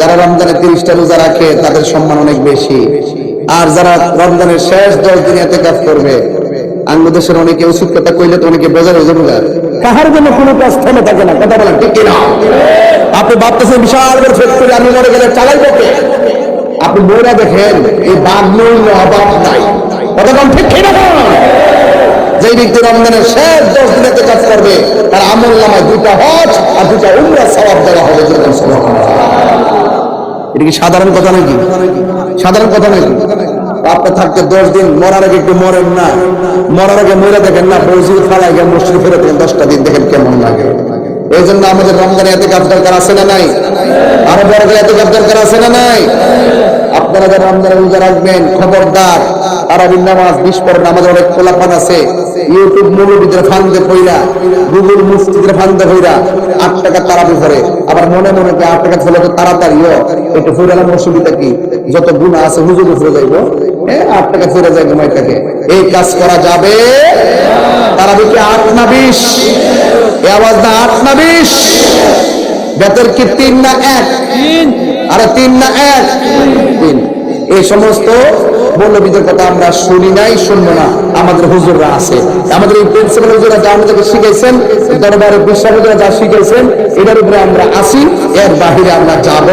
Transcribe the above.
যারা রমজানে 30টা রোজা রাখে তাদের সম্মান অনেক বেশি। আর যারা রমজানের শেষ 10 দিন ইতিকাফ করবে, বাংলাদেশের অনেকে ওষুধ কথা কইলে তো অনেকে বোঝা হয়ে যাবে, কাহার জন্য কোনো কাজ থেমে থাকে না। কথা বলেন ঠিক কিনা? আপনি ভাবতেছেন বিশাল বড় ফ্যাক্টরি, আমি মরে গেলে চালাইব কে? আপনি মরে দেখেন এই বাদ নইল অভাব নাই। কথা বলেন ঠিক কিনা? যে ব্যক্তি রমজানের শেষ 10 দিন ইতিকাফ করবে তার আমলনামায় 2টা হজ আর 2টা উমরা সওয়াব দেওয়া হবে। এটা কি সাধারণ কথা নাকি? সাধারণ কথা নাকি? আপনি থাকতে 10 দিন, মরার আগে একটু মরেন না, মরার আগে মরে দেখেন না, মসজিদ ফালাই গিয়ে মসজিদে ফেরত 10টা দিন দেখেন কেমন লাগে। এই জন্য আমাদের রমজানে ইতিকাফ দরকার আছে না নাই? আরো বড় করে ইতিকাফ দরকার আছে না নাই? আপনারা যারা রমজানে রোজা রাখবেন, খবরদার তারাবির নামাজ 20 পরের নামাজের অনেক খোলাপান আছে। ইউটিউব মৌলবীদের ফান্দে পইরা, গুগল মুফতিদের ফান্দে পইরা 8 টাকা তারাবি করে, আবার মনে মনে 8 টাকা ফলে তো তাড়াতাড়িও একটু ফুরালাম, অসুবিধা কি? যত গুনাহ আছে হুজুর ফুরে যাইব, 8 টাকা ফুরে যায় ঘুমাই থাকে। এই কাজ করা যাবে? তারাবি কি 8 না 20? এই আওয়াজ না 8 না 20? বেতর কি 3 না 1? 3। আরে 3 না 1? 3। এই সমস্ত মৌলবীদের কথা আমরা শুনি নাই, শুনবো না। আমাদের হুজুররা আছে, আমাদের এই প্রিন্সিপাল হুজুররা যা আমাদেরকে শিখাইছেন, দরবারে বিশ্বাসীরা যা শিখাইছেন, এটার উপরে আমরা আসি, এর বাহিরে আমরা যাব।